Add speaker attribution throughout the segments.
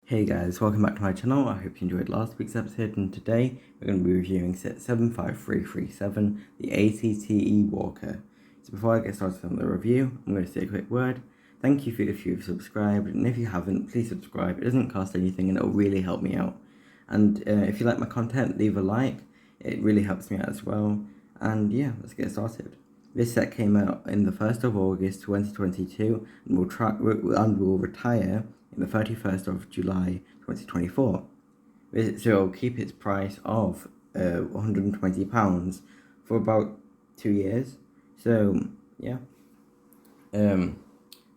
Speaker 1: Hey guys, welcome back to my channel. I hope you enjoyed last week's episode, and today we're going to be reviewing set 75337, the ATTE Walker. So before I get started on the review, I'm going to say a quick word. Thank you if you've subscribed, and if you haven't, please subscribe. It doesn't cost anything and it'll really help me out. And if you like my content, leave a like. It really helps me out as well. And yeah, let's get started. This set came out in the 1st of August 2022 and will retire in the 31st of July 2024. So it will keep its price of £120 for about 2 years. So yeah.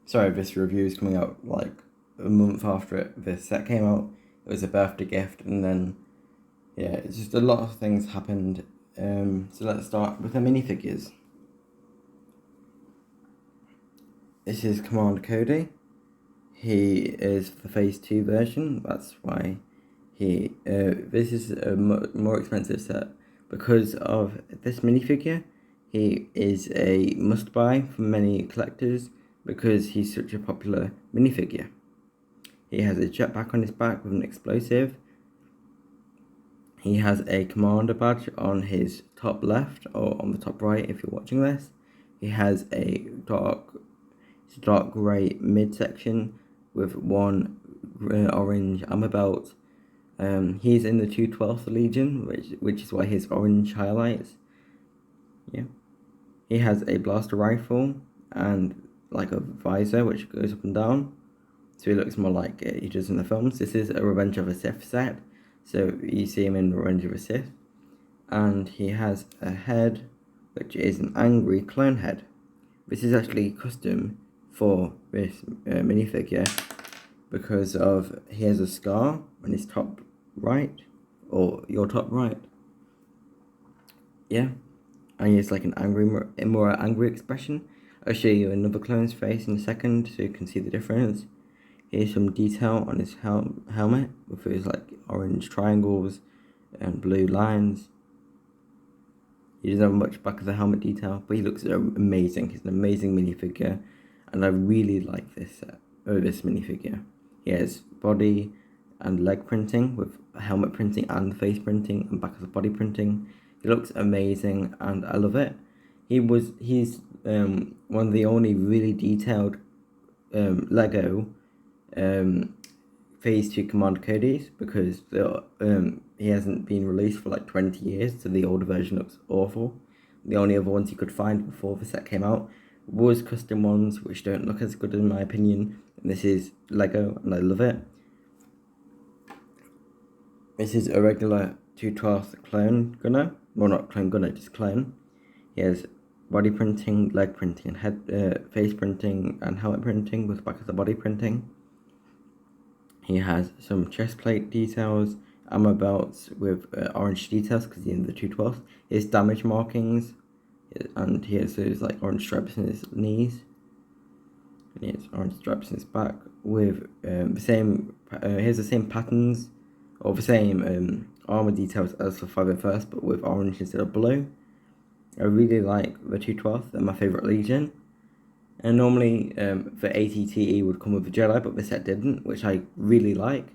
Speaker 1: Sorry, this review is coming out like a month after this set came out. It was a birthday gift, and then yeah, it's just a lot of things happened. So let's start with the minifigures. This is Command Cody. He is the Phase 2 version. That's why this is a more expensive set. Because of this minifigure, he is a must-buy for many collectors because he's such a popular minifigure. He has a jetpack on his back with an explosive. He has a commander badge on his top left, or on the top right if you're watching this. He has a dark grey midsection with one orange armor belt. He's in the 212th Legion, which is why his orange highlights. Yeah. He has a blaster rifle and like a visor which goes up and down, so he looks more like he does in the films. This is a Revenge of a Sith set, so you see him in Revenge of a Sith. And he has a head which is an angry clone head. This is actually custom for this minifigure because of he has a scar on his top right, or your top right. Yeah, and he has like an more angry expression. I'll show you another clone's face in a second so you can see the difference. Here's some detail on his helmet with his like orange triangles and blue lines. He doesn't have much back of the helmet detail, but he looks amazing. He's an amazing minifigure, and I really like this minifigure. He has body and leg printing with helmet printing and face printing and back of the body printing. He looks amazing, and I love it. He's one of the only really detailed Lego Phase 2 Command Codys, because he hasn't been released for like 20 years, so the older version looks awful. The only other ones you could find before the set came out was custom ones, which don't look as good in my opinion. And this is Lego, and I love it. This is a regular 212th clone gunner. Well, not clone gunner, just clone. He has body printing, leg printing, and head face printing, and helmet printing with back of the body printing. He has some chest plate details, armor belts with orange details because he's in the 212th. His damage markings, and he has those like orange stripes in his knees. And he has orange stripes in his back with the same. Here's the same patterns, or the same armor details as for 501st, but with orange instead of blue. I really like the 212th. They're my favorite Legion. And normally the ATTE would come with a Jedi, but this set didn't, which I really like,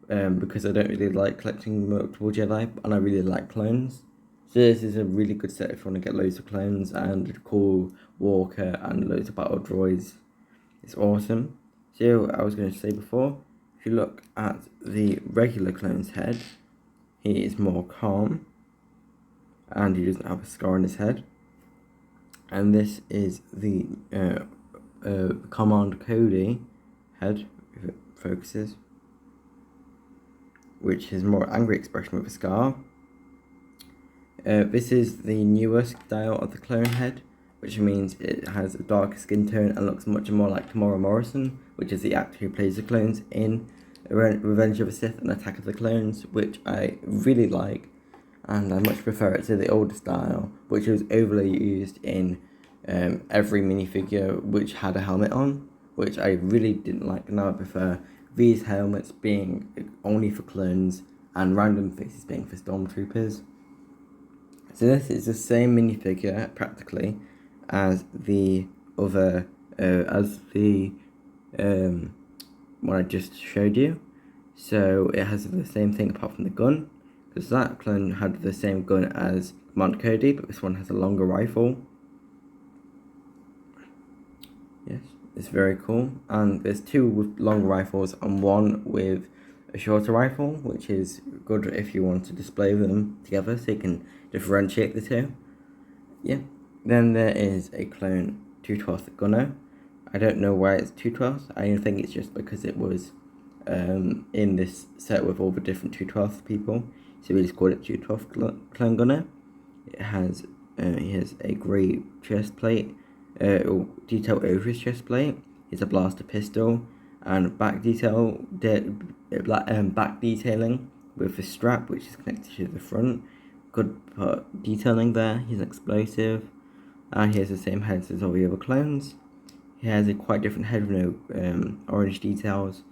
Speaker 1: because I don't really like collecting multiple Jedi, and I really like clones. So this is a really good set if you want to get loads of clones and a cool walker and loads of battle droids. It's awesome. So I was going to say before, if you look at the regular clone's head, he is more calm, and he doesn't have a scar on his head. And this is the Command Cody head, if it focuses, which is more angry expression with a scar. This is the newer style of the clone head, which means it has a darker skin tone and looks much more like Tamora Morrison, which is the actor who plays the clones in Revenge of the Sith and Attack of the Clones, which I really like. And I much prefer it to the older style, which was overly used in every minifigure which had a helmet on, which I really didn't like. Now I prefer these helmets being only for clones and random faces being for stormtroopers. So this is the same minifigure practically as the other, one I just showed you. So it has the same thing apart from the gun, because that clone had the same gun as Commander Cody, but this one has a longer rifle. Yes, it's very cool. And there's two with longer rifles and one with a shorter rifle, which is good if you want to display them together so you can differentiate the two. Yeah. Then there is a clone 212th Gunner. I don't know why it's 212th. I think it's just because it was in this set with all the different 212th people. So we just called it 212th Clone Gunner. It has a grey chest plate, detail over his chest plate. It's a blaster pistol and back back detailing with the strap which is connected to the front. Good detailing there. He's an explosive, and he has the same heads as all the other clones. He has a quite different head with no orange details.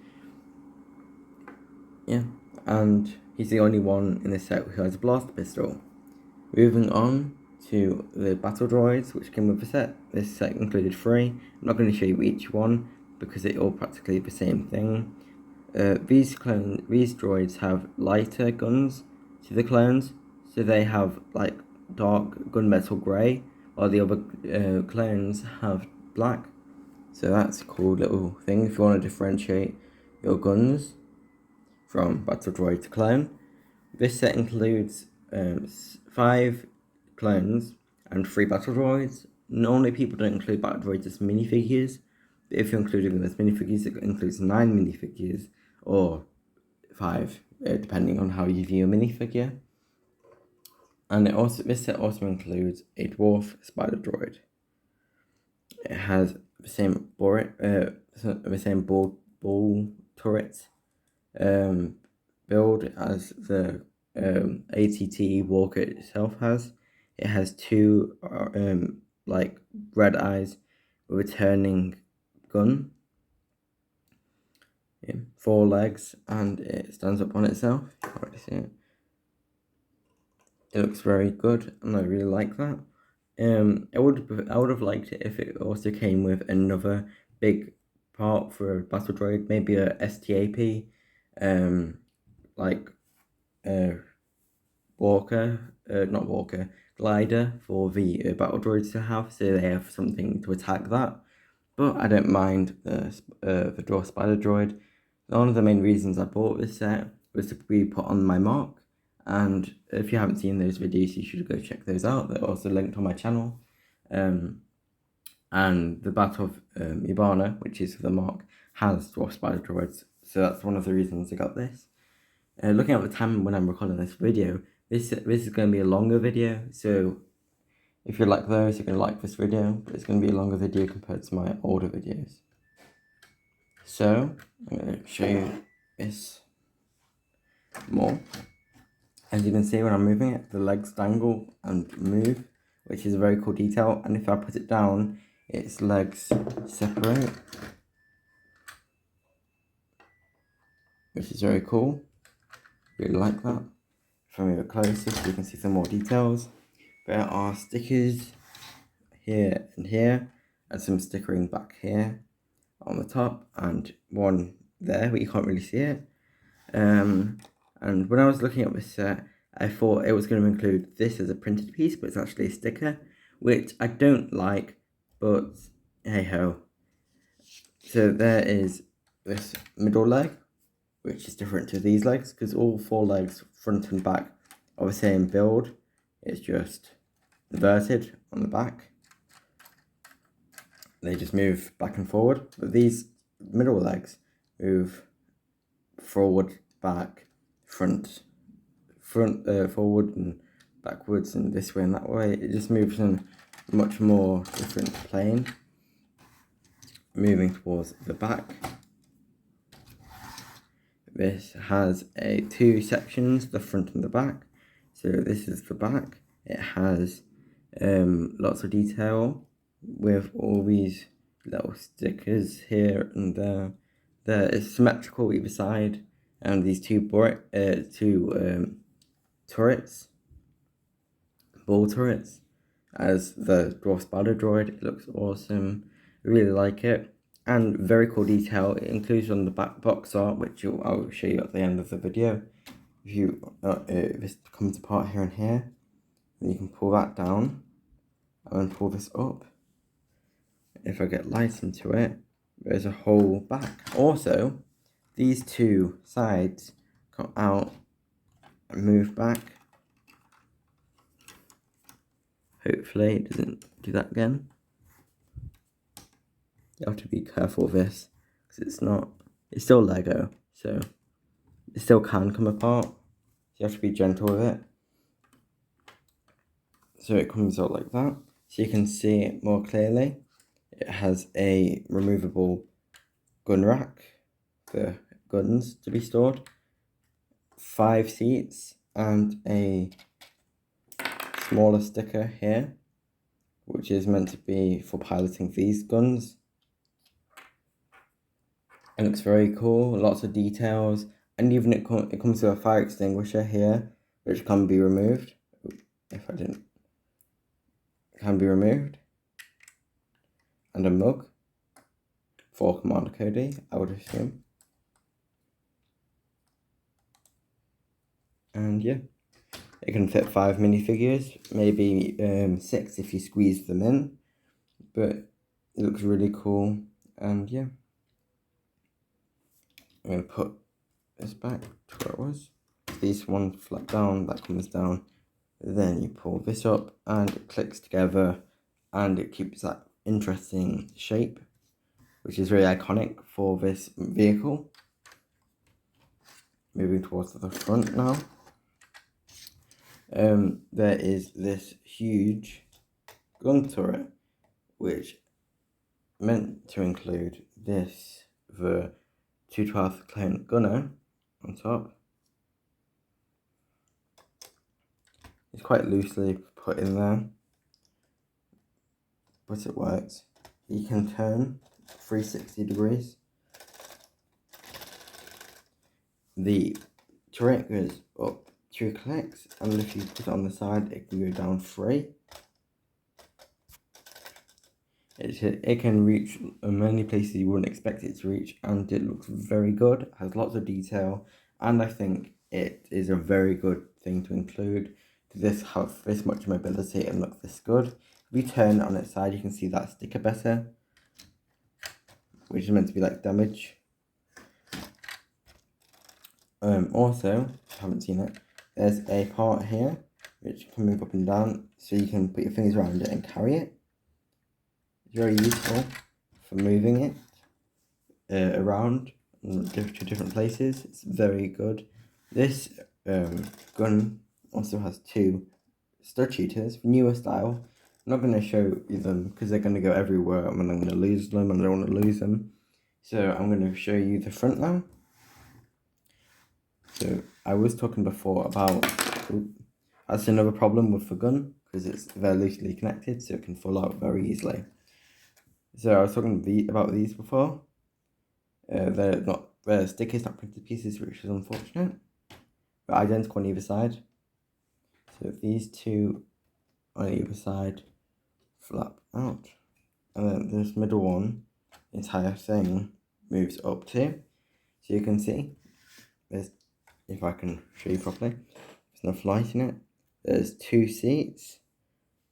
Speaker 1: Yeah, and he's the only one in this set who has a blaster pistol. Moving on to the battle droids, which came with the set. This set included 3. I'm not going to show you each one because they're all practically the same thing. These droids have lighter guns to the clones, so they have like dark gunmetal grey, while the other clones have black. So that's a cool little thing if you want to differentiate your guns from battle droid to clone. This set includes 5 clones and 3 battle droids. Normally people don't include battle droids as minifigures, but if you're including them as minifigures, it includes 9 minifigures, or 5, depending on how you view a minifigure. And this set also includes a dwarf spider droid. It has the same ball turret build as the ATT Walker itself has. It has 2 like red eyes with a turning gun, 4 legs, and it stands up on itself. You can't really see it. It looks very good, and I really like that. I would have liked it if it also came with another big part for a battle droid, maybe a STAP, like not Walker, glider for the battle droids to have, so they have something to attack that. But I don't mind the dwarf spider droid. One of the main reasons I bought this set was to be put on my mark. And if you haven't seen those videos, you should go check those out. They're also linked on my channel. And the Battle of Ibana, which is the mark, has dwarf spider droids. So that's one of the reasons I got this. Looking at the time when I'm recording this video, this is going to be a longer video. So if you like those, you're going to like this video. But it's going to be a longer video compared to my older videos. So I'm going to show you this more. As you can see, when I'm moving it, the legs dangle and move, which is a very cool detail. And if I put it down, its legs separate, which is very cool. Really like that. If I move it closer, so you can see some more details. There are stickers here and here, and some stickering back here on the top, and one there, but you can't really see it. And when I was looking at this set, I thought it was going to include this as a printed piece, but it's actually a sticker, which I don't like, but hey ho. So there is this middle leg, which is different to these legs, because all 4 legs, front and back, are the same build. It's just inverted on the back. They just move back and forward, but these middle legs move forward, back, forward and backwards and this way and that way. It just moves in a much more different plane, moving towards the back. This has 2 sections, the front and the back. So this is the back. It has lots of detail with all these little stickers here and there. It's symmetrical either side, and these 2 turrets, ball turrets, as the dwarf spider droid. It looks awesome. I really like it. And very cool detail, it includes on the back box art, which I'll show you at the end of the video. If this comes apart here and here, then you can pull that down and then pull this up. If I get light into it, there's a whole back. Also, these two sides come out and move back. Hopefully it doesn't do that again. You have to be careful with this, because it's still Lego, so it still can come apart. So you have to be gentle with it. So it comes out like that, so you can see it more clearly. It has a removable gun rack for guns to be stored, 5 seats, and a smaller sticker here, which is meant to be for piloting these guns. It looks very cool, lots of details, and even it comes with a fire extinguisher here, which can be removed. Can be removed. And a mug for Commander Cody, I would assume. And yeah, it can fit 5 minifigures, maybe 6 if you squeeze them in, but it looks really cool. And yeah, I'm going to put this back to where it was. These one flap down, that comes down, then you pull this up and it clicks together and it keeps that interesting shape, which is very iconic for this vehicle. Moving towards the front now. There is this huge gun turret, which meant to include this, the 212th clone gunner on top. It's quite loosely put in there, but it works. You can turn 360 degrees. The turret goes up 2 clicks, and if you put it on the side, it can go down 3. It can reach many places you wouldn't expect it to reach, and it looks very good, has lots of detail, and I think it is a very good thing to include. This have this much mobility and look this good. If you turn it on its side, you can see that sticker better, which is meant to be like damage. Also, if you haven't seen it, there's a part here which can move up and down, so you can put your fingers around it and carry it. It's very useful for moving it around to different places. It's very good. This gun also has 2 stud shooters, newer style. I'm not going to show you them because they're going to go everywhere and I'm going to lose them and I don't want to lose them. So I'm going to show you the front now. So I was talking before about, that's another problem with the gun, because it's very loosely connected, so it can fall out very easily. So I was talking about these before. They're stickers, not printed pieces, which is unfortunate. They're identical on either side. So these 2 on either side flap out. And then this middle one, the entire thing moves up too. So you can see, if I can show you properly, there's enough light in it. There's 2 seats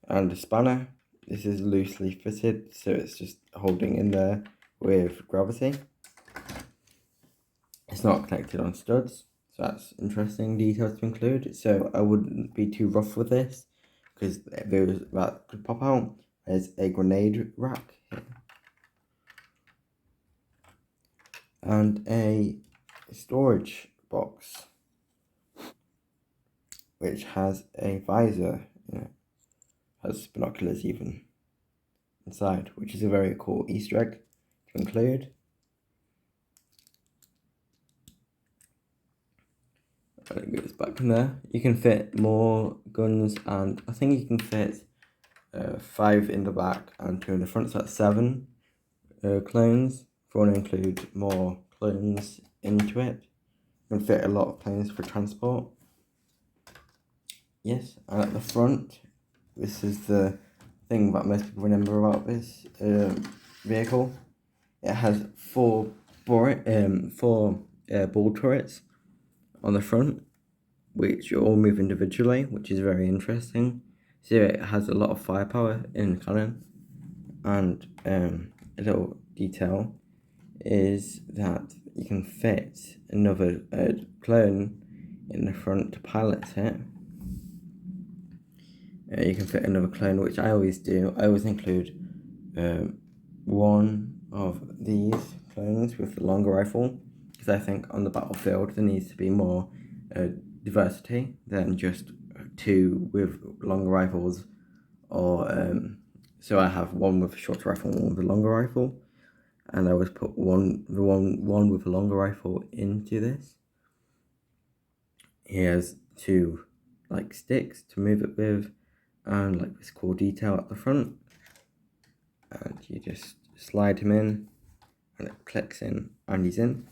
Speaker 1: and a spanner. This is loosely fitted, so it's just holding in there with gravity. It's not connected on studs, so that's interesting details to include. So I wouldn't be too rough with this, because that could pop out. There's a grenade rack here. And a storage box, which has a visor in it. Has binoculars even inside, which is a very cool Easter egg to include. It goes back in there. You can fit more guns, and I think you can fit 5 in the back and 2 in the front, so that's 7 clones. If you want to include more clones into it, you can fit a lot of planes for transport. Yes, and at the front, this is the thing that most people remember about this vehicle. It has four ball turrets on the front, which all move individually, which is very interesting. So it has a lot of firepower in cannon. And a little detail is that you can fit another clone in the front to pilot it. You can fit another clone, which I always do. I always include one of these clones with the longer rifle, because I think on the battlefield there needs to be more diversity than just two with longer rifles, or so I have one with a shorter rifle and one with a longer rifle, and I always put one with a longer rifle into this. He has two like sticks to move it with, and like this cool detail at the front, and you just slide him in and it clicks in and he's in.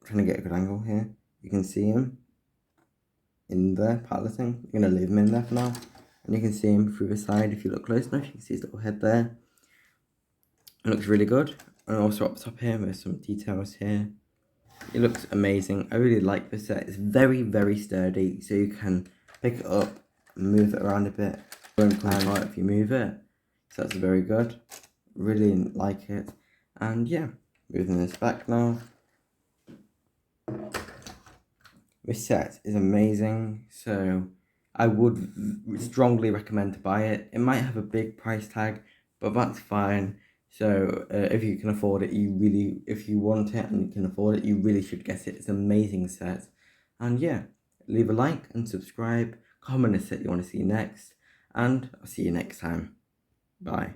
Speaker 1: Trying to get a good angle here. You can see him in there piloting. I'm going to leave him in there for now, and you can see him through the side. If you look close enough, you can see his little head there. It looks really good. And also up top here, there's some details here. It looks amazing. I really like this set. It's very, very sturdy, so you can pick it up and move it around a bit. It won't come apart if you move it. So that's very good. Really like it. And yeah, moving this back now. This set is amazing, so I would strongly recommend to buy it. It might have a big price tag, but that's fine. So if you can afford it, if you want it and you can afford it, you really should get it. It's an amazing set. And yeah, leave a like and subscribe, comment a set you want to see next, and I'll see you next time. Bye.